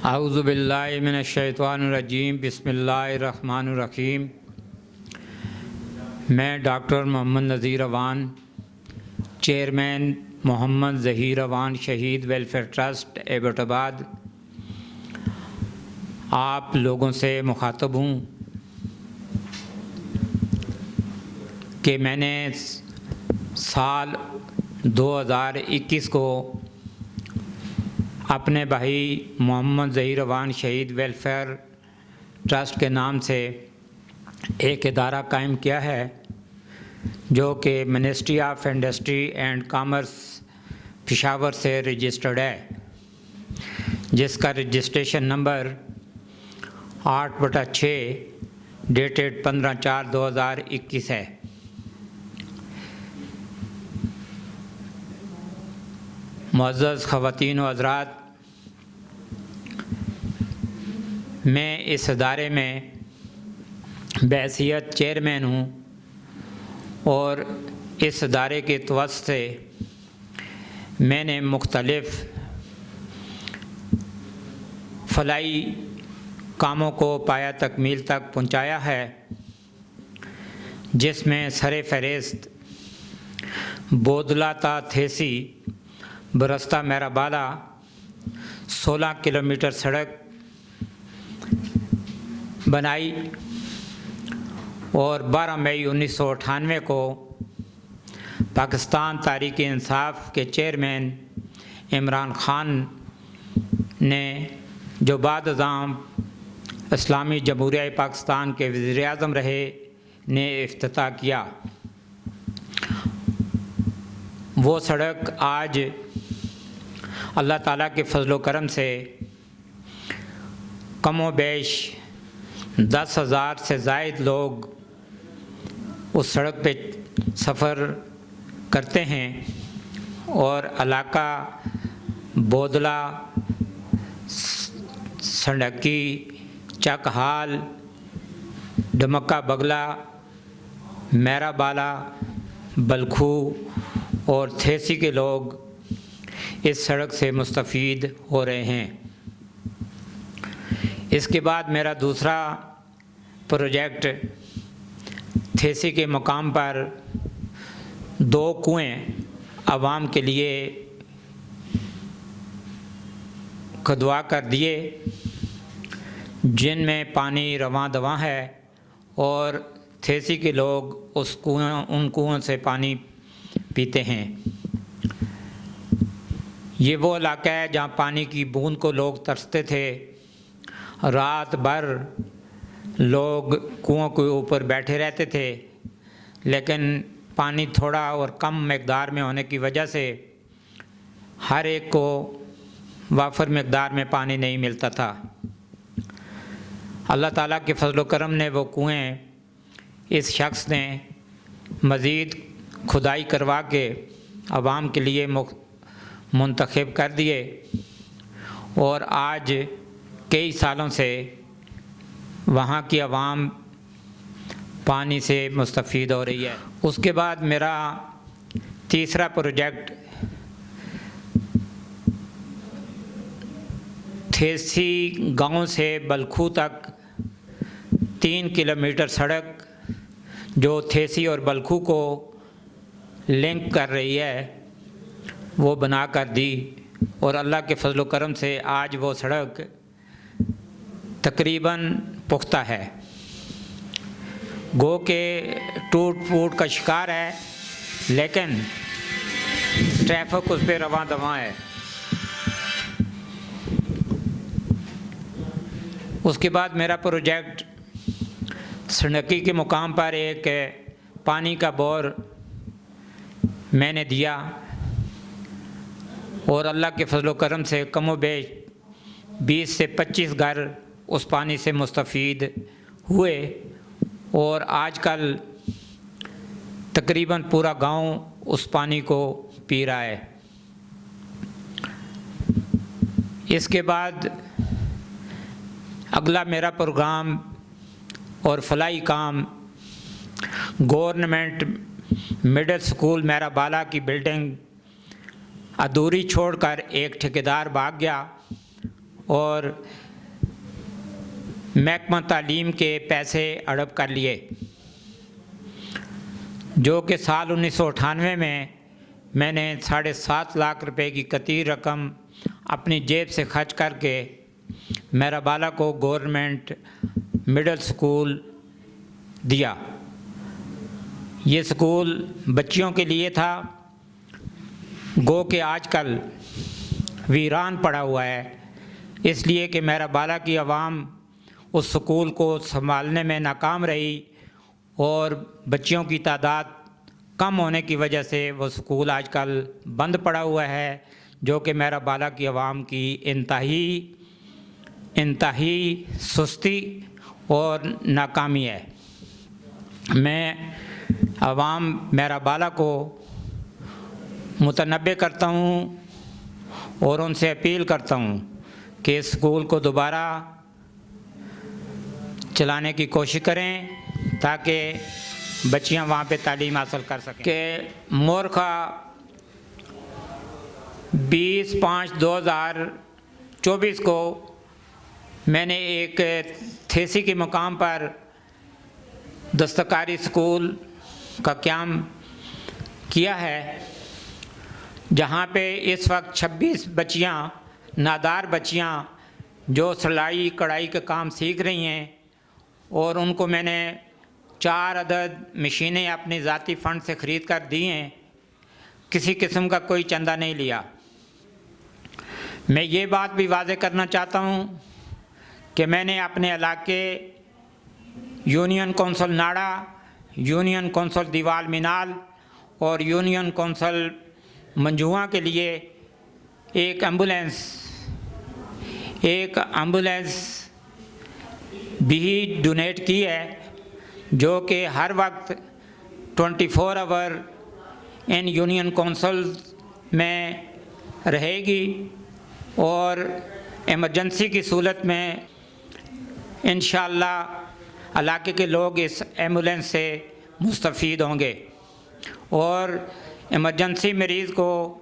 आऊज़ु बिल्लाहि मिनश्शैतानिर्रजीम बिस्मिल्लाहिर्रहमानिर्रहीम। मैं डॉक्टर मोहम्मद नज़ीर अवान, चेयरमैन मोहम्मद ज़हीर अवान शहीद वेलफेयर ट्रस्ट एबटाबाद, आप लोगों से मुखातब हूँ कि मैंने साल 2021 को अपने भाई मोहम्मद ज़हीर अवान शहीद वेलफेयर ट्रस्ट के नाम से एक इदारा कायम किया है जो कि ministry of industry and commerce Peshawar से रजिस्टर्ड है, जिसका रजिस्ट्रेशन नंबर 8/6 डेटेड 15/4/2021 है। मुअज़्ज़ज़ ख़वातीन व हज़रात, मैं इस इदारे में बहैसियत चेयरमैन हूँ और इस इदारे के तवस्सुत से मैंने मुख्तलिफ़ फलाही कामों को पाया तकमील तक पहुँचाया है, जिसमें सरे फ़हरिस्त बोदला ता थेसी बरस्ता मेराबाला 16 किलोमीटर सड़क बनाई और 12 मई 1998 को पाकिस्तान तहरीक इंसाफ के चेयरमैन इमरान खान ने, जो बाद-अज़ाम इस्लामी जमहूरिया पाकिस्तान के वज़ीर-ए-आज़म रहे, ने इफ्तिताह किया। वो सड़क आज अल्लाह ताला के फ़ज़ल व करम से कमो बेश 10,000 से ज़ायद लोग उस सड़क पे सफ़र करते हैं और इलाका बोदला, संडकी, चकहाल, डमक्का बगला, मेराबाला, बलखू और थेसी के लोग इस सड़क से मुस्तफ़ीद हो रहे हैं। इसके बाद मेरा दूसरा प्रोजेक्ट थेसी के मकाम पर 2 कुएँ आवाम के लिए खुदवा कर दिए, जिनमें पानी रवां दवां है और थेसी के लोग उन कुओं से पानी पीते हैं। ये वो इलाका है जहाँ पानी की बूंद को लोग तरसते थे। रात भर लोग कुओं के ऊपर बैठे रहते थे, लेकिन पानी थोड़ा और कम मकदार में होने की वजह से हर एक को वाफर मकदार में पानी नहीं मिलता था। अल्लाह ताला के फ़ज़ल व करम ने वो कुएँ इस शख्स ने मज़ीद खुदाई करवा के आवाम के लिए मुंतखब कर दिए और आज कई सालों से वहाँ की आवाम पानी से मुस्तफ़ीद हो रही है। उसके बाद मेरा तीसरा प्रोजेक्ट थेसी गांव से बलखू तक 3 किलोमीटर सड़क जो थेसी और बलखू को लिंक कर रही है, वो बना कर दी और अल्लाह के फ़ज़ल व करम से आज वो सड़क तकरीबन पुख्ता है। गो के टूट फूट का शिकार है, लेकिन ट्रैफिक उस पर रवां दवां है। उसके बाद मेरा प्रोजेक्ट संडकी के मुकाम पर एक पानी का बोर मैंने दिया और अल्लाह के फ़ज़ल व करम से कमो बेश 20 से 25 घर उस पानी से मुस्तफ़ीद हुए और आजकल तकरीबन पूरा गांव उस पानी को पी रहा है। इसके बाद अगला मेरा प्रोग्राम और फलाही काम गवर्नमेंट मिडिल स्कूल मेराबाला की बिल्डिंग अधूरी छोड़कर एक ठेकेदार भाग गया और महकमा तालीम के पैसे हड़प कर लिए, जो कि साल 1998 में मैंने 7.5 लाख रुपए की कतीर रकम अपनी जेब से खर्च करके मेराबाला को गवर्नमेंट मिडिल स्कूल दिया। ये स्कूल बच्चियों के लिए था, गो कि आजकल वीरान पड़ा हुआ है, इसलिए कि मेराबाला की आवाम उस स्कूल को संभालने में नाकाम रही और बच्चियों की तादाद कम होने की वजह से वो स्कूल आजकल बंद पड़ा हुआ है, जो कि मेराबाला की आवाम की इंतहाई सुस्ती और नाकामी है। मैं आवाम मेराबाला को मुतनब्बे करता हूँ और उनसे अपील करता हूँ कि इस स्कूल को दोबारा चलाने की कोशिश करें ताकि बच्चियां वहाँ पे तालीम हासिल कर सकें। कि मोरखा 20/5/2024 को मैंने एक थेसी के मुकाम पर दस्तकारी स्कूल का क़याम किया है, जहाँ पे इस वक्त 26 बच्चियाँ, नादार बच्चियाँ जो सिलाई कढ़ाई का काम सीख रही हैं, और उनको मैंने 4 अदद मशीनें अपने ज़ाती फ़ंड से ख़रीद कर दी हैं। किसी किस्म का कोई चंदा नहीं लिया। मैं ये बात भी वाज़ेह करना चाहता हूँ कि मैंने अपने इलाके यूनियन कौंसल नाड़ा, यूनियन कौंसल दीवाल मीनाल और यूनियन कौंसल मंजुआ के लिए एक एम्बुलेंस भी डोनेट की है, जो कि हर वक्त 24 आवर इन यूनियन कौंसल में रहेगी और इमरजेंसी की सूरत में इंशाअल्लाह इलाके के लोग इस एम्बुलेंस से मुस्तफ़ीद होंगे और इमरजेंसी मरीज़ को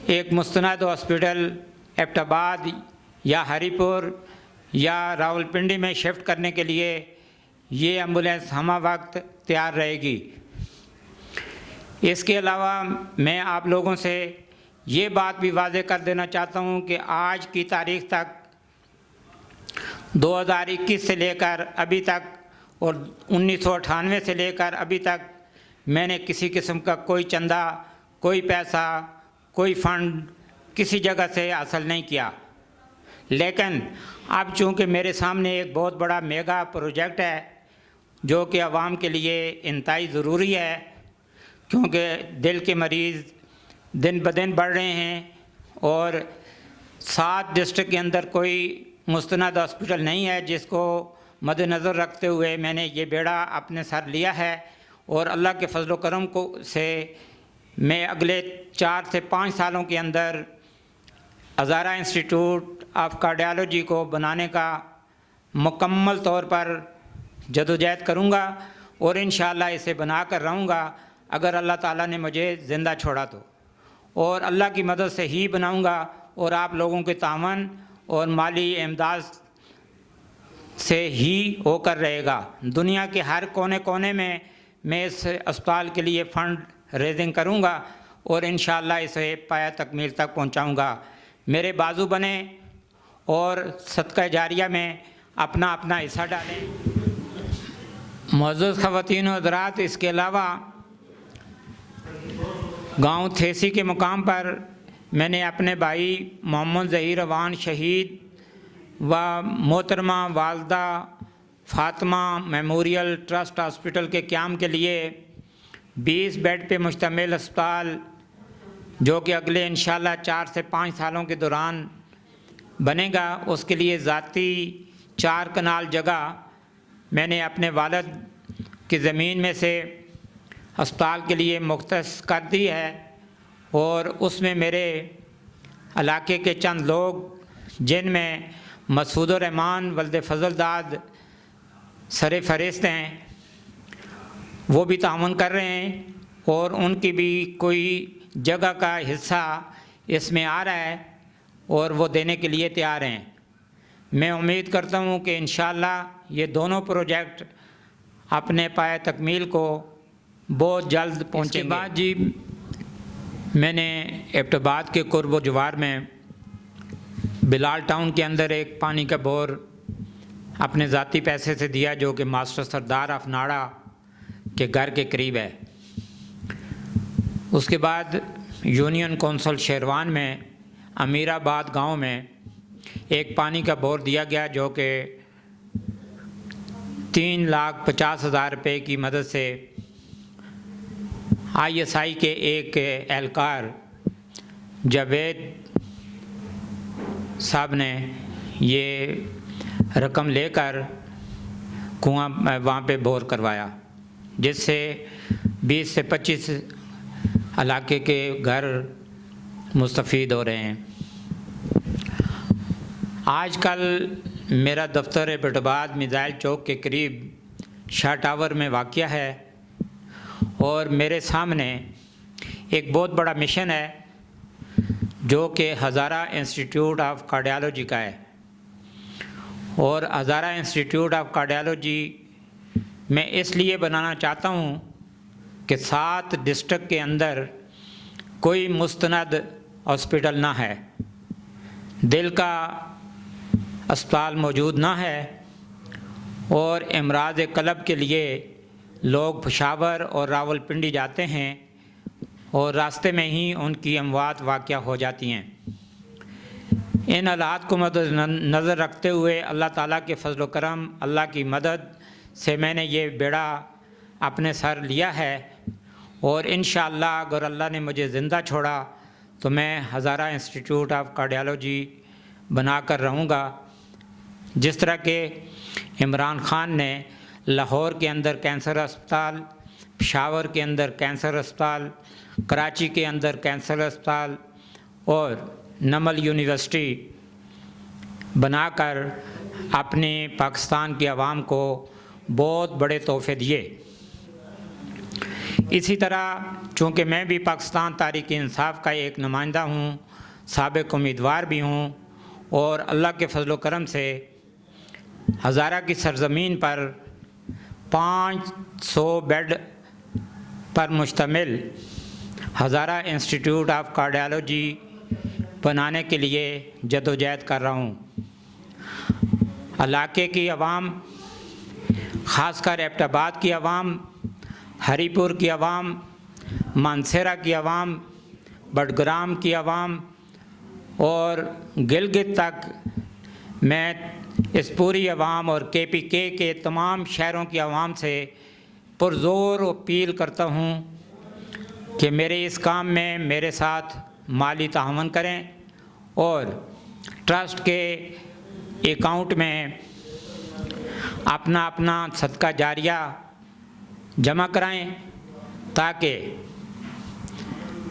एक मुस्तनद हॉस्पिटल एबटाबाद या हरीपुर या रावलपिंडी में शिफ्ट करने के लिए ये एम्बुलेंस हमा वक्त तैयार रहेगी। इसके अलावा मैं आप लोगों से ये बात भी वाज़ेह कर देना चाहता हूँ कि आज की तारीख़ तक 2021 से लेकर अभी तक और 1998 से लेकर अभी तक मैंने किसी किस्म का कोई चंदा, कोई पैसा, कोई फ़ंड किसी जगह से हासिल नहीं किया। लेकिन अब चूँकि मेरे सामने एक बहुत बड़ा मेगा प्रोजेक्ट है, जो कि आवाम के लिए इंतहाई ज़रूरी है, क्योंकि दिल के मरीज़ दिन ब दिन बढ़ रहे हैं और 7 डिस्ट्रिक्ट के अंदर कोई मुस्तनद हॉस्पिटल नहीं है, जिसको मद्देनज़र रखते हुए मैंने ये बेड़ा अपने सर लिया है और अल्लाह के फजल करम को से मैं अगले 4 से 5 सालों के अंदर हज़ारा इंस्टीट्यूट ऑफ कार्डियोलॉजी को बनाने का मुकम्मल तौर पर जदोजहद करूँगा और इंशाअल्लाह इसे बना कर रहूँगा, अगर अल्लाह ताला ने मुझे ज़िंदा छोड़ा तो, और अल्लाह की मदद से ही बनाऊँगा और आप लोगों के तावन और माली इमदाद से ही होकर रहेगा। दुनिया के हर कोने कोने में मैं इस अस्पताल के लिए फ़ंड रेजिंग करूँगा और इंशाअल्लाह इसे पाया तकमील तक पहुँचाऊँगा। मेरे बाजू बने और सदका जारिया में अपना अपना हिस्सा डालें। मौजूद ख़वातीन और हज़रात, इसके अलावा गांव थेसी के मुकाम पर मैंने अपने भाई मोहम्मद ज़हीर अवान शहीद व मोहतरमा वालदा फ़ातिमा मेमोरियल ट्रस्ट हॉस्पिटल के क़याम के लिए 20 बेड पे मुश्तमिल अस्पताल, जो कि अगले इंशाअल्लाह 4 से 5 सालों के दौरान बनेगा, उसके लिए ज़ाती 4 कनाल जगह मैंने अपने वालिद की ज़मीन में से अस्पताल के लिए मुख्तस कर दी है और उसमें मेरे इलाके के चंद लोग, जिनमें मसूदुर रहमान वल्द फजलदाद सर फहरिस्त हैं, वो भी तावन कर रहे हैं और उनकी भी कोई जगह का हिस्सा इसमें आ रहा है और वो देने के लिए तैयार हैं। मैं उम्मीद करता हूँ कि इंशाअल्लाह ये दोनों प्रोजेक्ट अपने पाए तकमील को बहुत जल्द पहुँचेंगे। इसके बाद जी मैंने एबटाबाद के कुर्ब जवार में बिलाल टाउन के अंदर एक पानी का बोर अपने ज़ाती पैसे से दिया, जो कि मास्टर सरदार अफनाड़ा के घर के करीब है। उसके बाद यूनियन कौंसिल शेरवान में अमीराबाद गांव में एक पानी का बोर दिया गया, जो कि 3,50,000 रुपये की मदद से ISI के एक एहलकार जावेद साहब ने ये रकम लेकर कुआं वहाँ पे बोर करवाया, जिससे 20 से 25 इलाके के घर मुस्तफ़ीद हो रहे हैं। आजकल मेरा दफ्तर एबटाबाद मिसाइल चौक के करीब शाह टावर में वाक़या है और मेरे सामने एक बहुत बड़ा मिशन है, जो कि हज़ारा इंस्टीट्यूट ऑफ कार्डियोलॉजी का है। और हज़ारा इंस्टीट्यूट ऑफ कार्डियोलॉजी मैं इसलिए बनाना चाहता हूँ कि 7 डिस्ट्रिक्ट के अंदर कोई मुस्तनद हॉस्पिटल ना है, दिल का अस्पताल मौजूद ना है, और अमराज क़ल्ब के लिए लोग पेशावर और रावलपिंडी जाते हैं और रास्ते में ही उनकी अमवात वाक़या हो जाती हैं। इन हालात को नज़र रखते हुए अल्लाह ताला के फजल व करम, अल्लाह की मदद से मैंने ये बेड़ा अपने सर लिया है और इंशाअल्लाह अगर अल्लाह ने मुझे ज़िंदा छोड़ा तो मैं हज़ारा इंस्टीट्यूट ऑफ कार्डियोलॉजी बना कर रहूँगा। जिस तरह के इमरान ख़ान ने लाहौर के अंदर कैंसर अस्पताल, पेशावर के अंदर कैंसर अस्पताल, कराची के अंदर कैंसर अस्पताल और नमल यूनिवर्सिटी बनाकर अपने पाकिस्तान की आवाम को बहुत बड़े तोहफ़े दिए। इसी तरह चूँकि मैं भी पाकिस्तान तहरीक इंसाफ का एक नुमाइंदा हूँ, साबिक़ उम्मीदवार भी हूँ, और अल्लाह के फजल व करम से हज़ारा की सरज़मीन पर 500 बेड पर मुश्तमिल हज़ारा इंस्टीट्यूट ऑफ कार्डियोलॉजी बनाने के लिए जदोजहद कर रहा हूँ। इलाके की आवाम, ख़ासकर एबटाबाद की आवाम, हरीपुर की आवाम, मानसेरा की आवाम, बडग्राम की आवाम और गिलगित तक मैं इस पूरी आवाम और KPK के तमाम शहरों की आवाम से पुरज़ोर अपील करता हूँ कि मेरे इस काम में मेरे साथ माली ताउन करें और ट्रस्ट के अकाउंट में अपना अपना सदका जारिया जमा कराएं, ताकि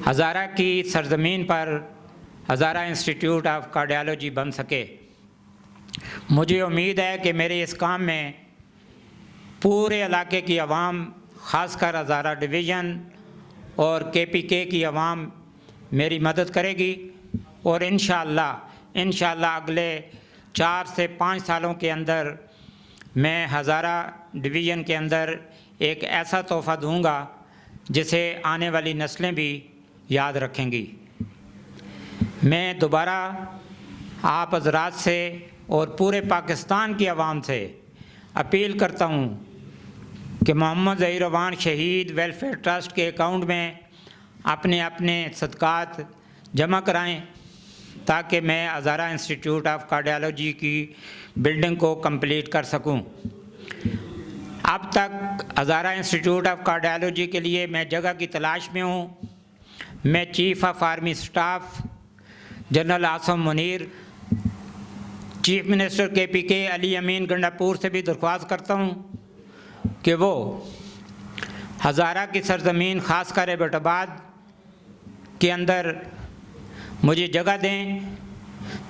हज़ारा की सरज़मीन पर हज़ारा इंस्टीट्यूट ऑफ कार्डियोलॉजी बन सके। मुझे उम्मीद है कि मेरे इस काम में पूरे इलाके की आवाम, ख़ासकर हज़ारा डिवीज़न और KPK की आवाम मेरी मदद करेगी और इंशाअल्लाह अगले 4 से 5 सालों के अंदर मैं हज़ारा डिवीज़न के अंदर एक ऐसा तोहफ़ा दूंगा जिसे आने वाली नस्लें भी याद रखेंगी। मैं दोबारा आप हज़रात से और पूरे पाकिस्तान की आवाम से अपील करता हूँ कि मोहम्मद ज़हीर शहीद वेलफेयर ट्रस्ट के अकाउंट में अपने अपने सदक़ात जमा कराएं, ताकि मैं हज़ारा इंस्टीट्यूट ऑफ कार्डियोलॉजी की बिल्डिंग को कंप्लीट कर सकूं। अब तक हज़ारा इंस्टीट्यूट ऑफ कार्डियोलॉजी के लिए मैं जगह की तलाश में हूं। मैं chief of army staff general Asim Munir, chief minister KPK Ali Amin Gandapur से भी दरख्वास्त करता हूं कि वो हज़ारा की सरज़मीन ख़ासकर एबटाबाद के अंदर मुझे जगह दें,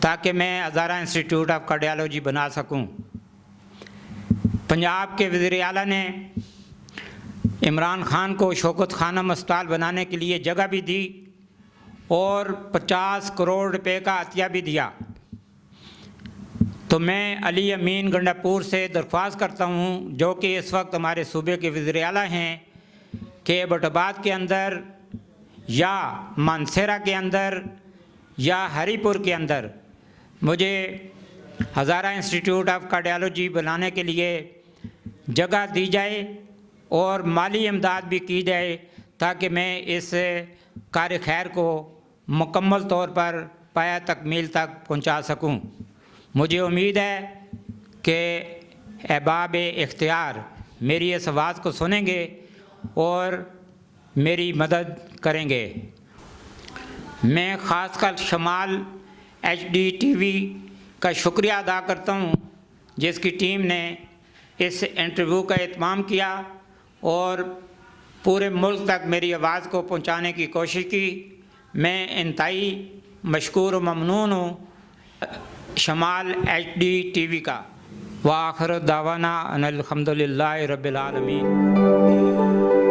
ताकि मैं हज़ारा इंस्टीट्यूट ऑफ कार्डियोलॉजी बना सकूं। पंजाब के वज़ीर आला ने इमरान ख़ान को शौकत खानम अस्पताल बनाने के लिए जगह भी दी और 50 करोड़ रुपए का अतिया भी दिया। तो मैं अली अमीन गंडापुर से दरख्वास्त करता हूँ, जो कि इस वक्त हमारे सूबे के वज़ीर आला हैं, कि एबटाबाद के अंदर या मानसेरा के अंदर या हरीपुर के अंदर मुझे हज़ारा इंस्टीट्यूट ऑफ कार्डियोलॉजी बनाने के लिए जगह दी जाए और माली इमदाद भी की जाए, ताकि मैं इस कार्य खैर को मुकम्मल तौर पर पाया तकमील तक पहुंचा सकूं। मुझे उम्मीद है कि अहबाब इख्तियार मेरी इस आवाज़ को सुनेंगे और मेरी मदद करेंगे। मैं ख़ासकर शमाल HD TV का शुक्रिया अदा करता हूँ, जिसकी टीम ने इस इंटरव्यू का एहतमाम किया और पूरे मुल्क तक मेरी आवाज़ को पहुँचाने की कोशिश की। मैं इंतहाई मशकूर व ममनून हूँ शमाल HD TV का। व आखिर दावाना अनिल हम्दुलिल्लाहि रब्बिल आलमीन।